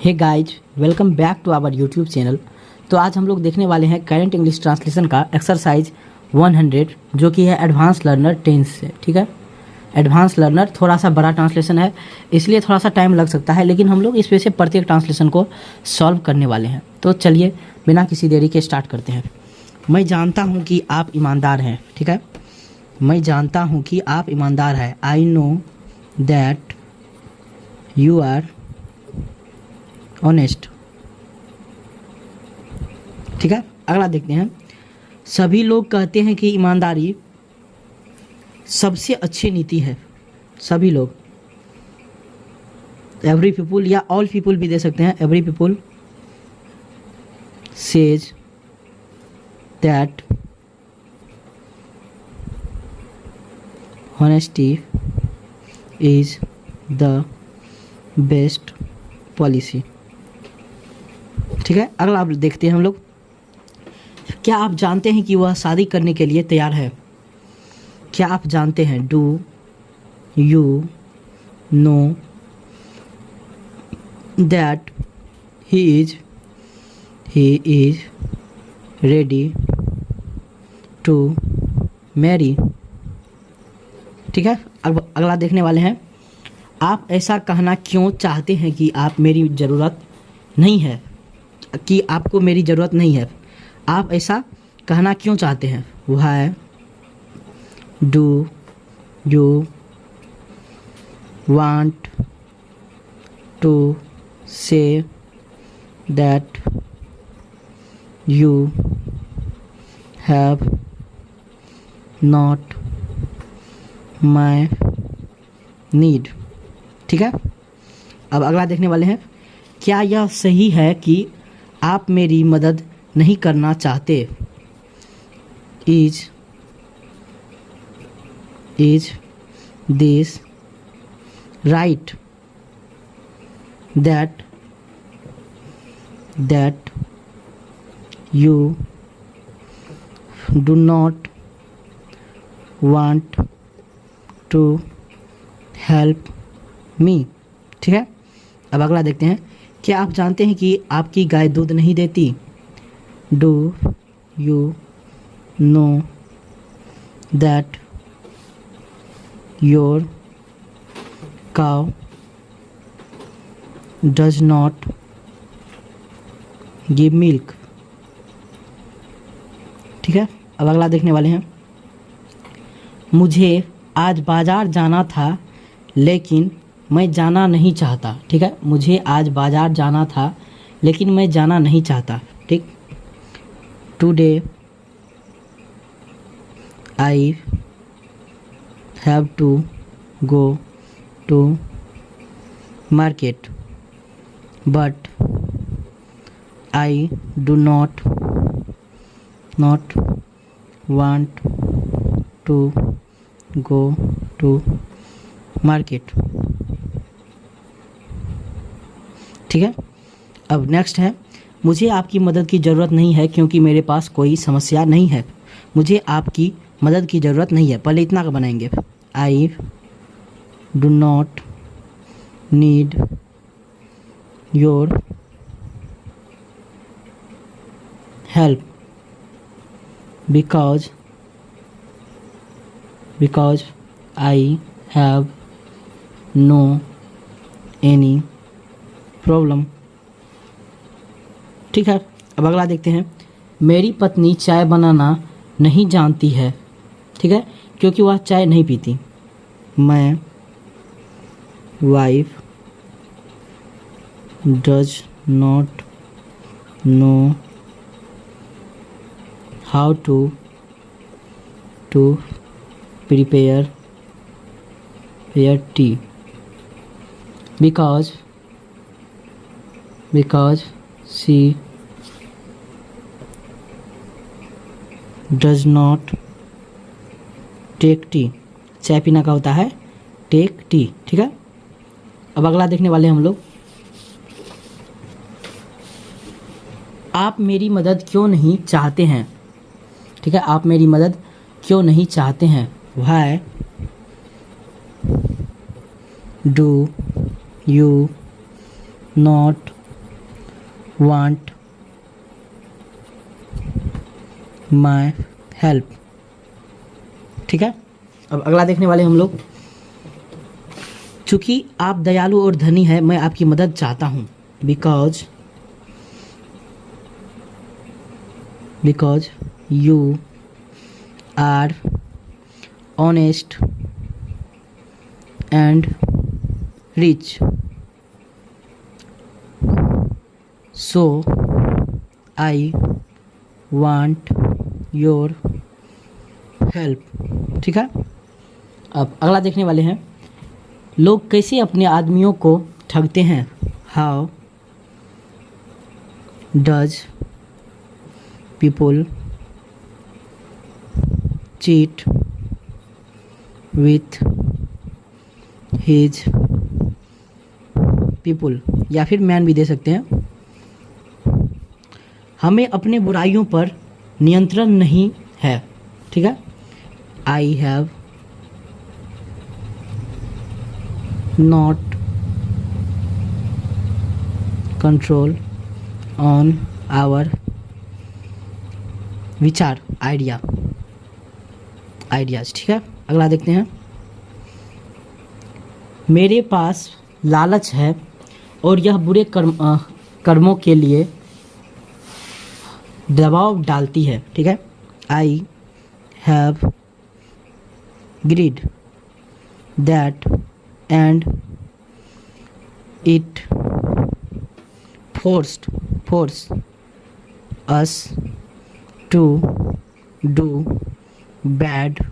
Hey guys, welcome back to our YouTube channel. तो आज हम लोग देखने वाले हैं करंट इंग्लिश ट्रांसलेशन का एक्सरसाइज 100 जो कि है एडवांस लर्नर टेंस से। ठीक है, एडवांस लर्नर थोड़ा सा बड़ा ट्रांसलेशन है, इसलिए थोड़ा सा टाइम लग सकता है, लेकिन हम लोग इस पे से प्रत्येक ट्रांसलेशन को सॉल्व करने वाले हैं। तो चलिए बिना किसी देरी के स्टार्ट करते हैं। मैं जानता हूँ कि आप ईमानदार हैं। ठीक है, मैं जानता हूँ कि आप ईमानदार हैं। I know that you are honest. ठीक है, अगला देखते हैं। सभी लोग कहते हैं कि ईमानदारी सबसे अच्छी नीति है। सभी लोग, एवरी पीपुल या ऑल पीपुल भी दे सकते हैं। Every people says that honesty is the best policy. ठीक है, अगला आप देखते हैं हम लोग। क्या आप जानते हैं कि वह शादी करने के लिए तैयार है? क्या आप जानते हैं? Do you know that he is ready to marry. ठीक है, अब अगला देखने वाले हैं। आप ऐसा कहना क्यों चाहते हैं कि आप मेरी ज़रूरत नहीं है, कि आपको मेरी ज़रूरत नहीं है। आप ऐसा कहना क्यों चाहते हैं? Why do you want to say that you have not my need? ठीक है, अब अगला देखने वाले हैं। क्या यह सही है कि आप मेरी मदद नहीं करना चाहते? Is this right? That you do not want to help me. ठीक है, अब अगला देखते हैं। क्या आप जानते हैं कि आपकी गाय दूध नहीं देती? Do you know that your cow does not give milk? ठीक है, अब अगला देखने वाले हैं। मुझे आज बाज़ार जाना था लेकिन मैं जाना नहीं चाहता। ठीक है, मुझे आज बाज़ार जाना था लेकिन मैं जाना नहीं चाहता। ठीक, today I have to go to market but I do not want to go to market. ठीक है, अब नेक्स्ट है। मुझे आपकी मदद की ज़रूरत नहीं है क्योंकि मेरे पास कोई समस्या नहीं है। मुझे आपकी मदद की ज़रूरत नहीं है, पहले इतना का बनाएंगे। I do not need your help because I have no any problem. ठीक है, अब अगला देखते हैं। मेरी पत्नी चाय बनाना नहीं जानती है। ठीक है, क्योंकि वह चाय नहीं पीती। My wife does not know how to prepare tea because she does not take tea। चाय पीना का होता है टेक टी। ठीक है, अब अगला देखने वाले हैं हम लोग। आप मेरी मदद क्यों नहीं चाहते हैं? ठीक है, आप मेरी मदद क्यों नहीं चाहते हैं? Why do you not want my help. ठीक है, अब अगला देखने वाले हम लोग, चूंकि आप दयालु और धनी हैं, मैं आपकी मदद चाहता हूँ। Because you are honest and rich, so I want your help. ठीक है, अब अगला देखने वाले हैं, लोग कैसे अपने आदमियों को ठगते हैं। How does people cheat with his people, या फिर मैन भी दे सकते हैं। हमें अपने बुराइयों पर नियंत्रण नहीं है। ठीक है, I have not control on our विचार आइडियाज। ठीक है, अगला देखते हैं, मेरे पास लालच है और यह बुरे कर्मों के लिए दबाव डालती है। ठीक है, I have greed that and it force us to do bad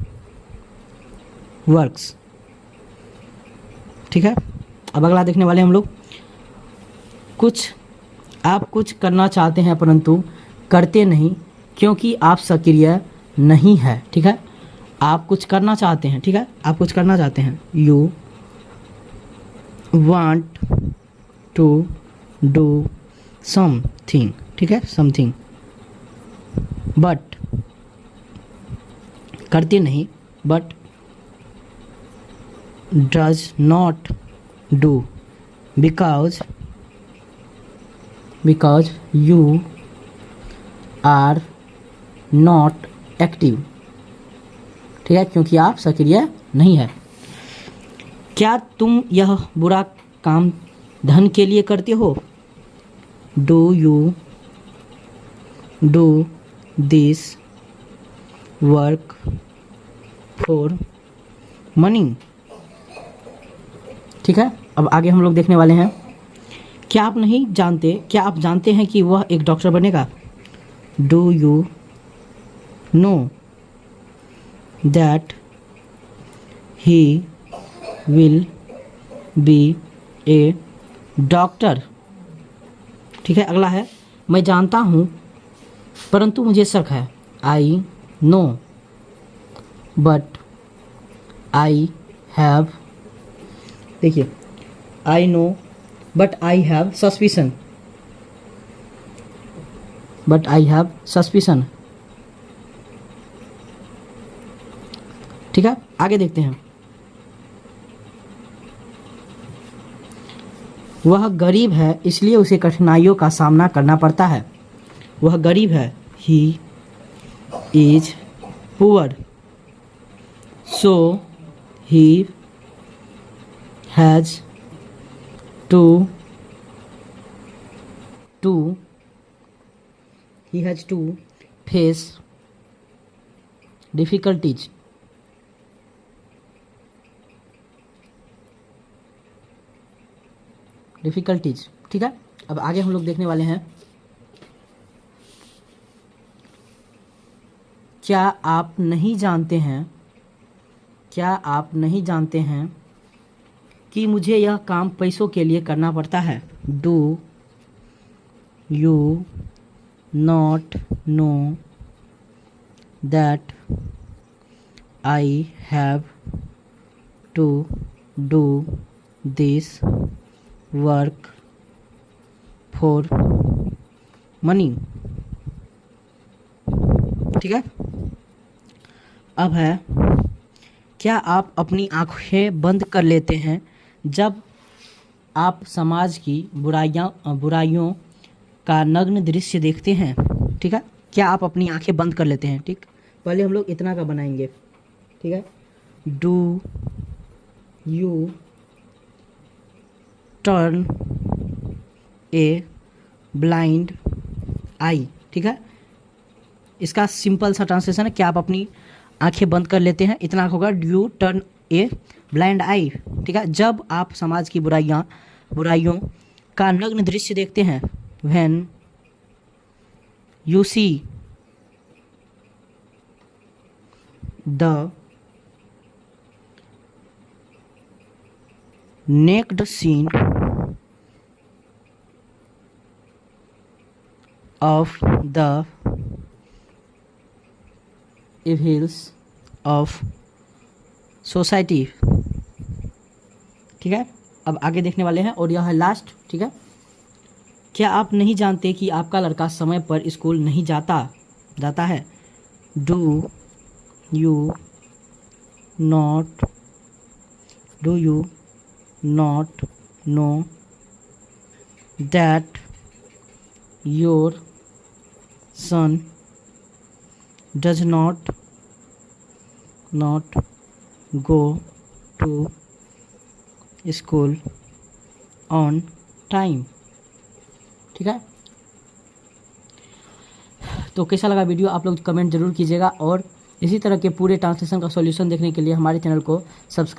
works. ठीक है, अब अगला देखने वाले हम लोग, आप कुछ करना चाहते हैं परंतु करते नहीं क्योंकि आप सक्रिय नहीं है। ठीक है, आप कुछ करना चाहते हैं। ठीक है, आप कुछ करना चाहते हैं, you want to do something. ठीक है, समथिंग, बट करते नहीं, but does not do because you are not active. ठीक है, क्योंकि आप सक्रिय नहीं है। क्या तुम यह बुरा काम धन के लिए करते हो। Do you do this work for money. ठीक है, अब आगे हम लोग देखने वाले हैं, क्या आप जानते हैं कि वह एक डॉक्टर बनेगा। Do you know that he will be A doctor. ठीक है, अगला है, मैं जानता हूँ परंतु मुझे शक है। I know but I have, देखिए, I know but I have suspicion, ठीक है, आगे देखते हैं, वह गरीब है इसलिए उसे कठिनाइयों का सामना करना पड़ता है। वह गरीब है, he is poor so he has to face difficulties. ठीक है, अब आगे हम लोग देखने वाले हैं, क्या आप नहीं जानते हैं कि मुझे यह काम पैसों के लिए करना पड़ता है। Do you not know that I have to do this work for money. ठीक है, अब है, क्या आप अपनी आंखें बंद कर लेते हैं जब आप समाज की बुराइयों का नग्न दृश्य देखते हैं, ठीक है, क्या आप अपनी आंखें बंद कर लेते हैं? ठीक, पहले हम लोग इतना का बनाएंगे, ठीक है। Do you turn a blind eye, ठीक है। इसका सिंपल सा ट्रांसलेशन है, क्या आप अपनी आंखें बंद कर लेते हैं? इतना होगा do you turn a blind eye, ठीक है। जब आप समाज की बुराइयों का नग्न दृश्य देखते हैं, when you see the naked scene of the evils of society, ठीक है। अब आगे देखने वाले हैं और यह है लास्ट, ठीक है। क्या आप नहीं जानते कि आपका लड़का समय पर स्कूल नहीं जाता है? Do you not know that your son does not go to school on time, ठीक है। तो कैसा लगा वीडियो आप लोग कमेंट जरूर कीजिएगा और इसी तरह के पूरे ट्रांसलेशन का सॉल्यूशन देखने के लिए हमारे चैनल को सब्सक्राइब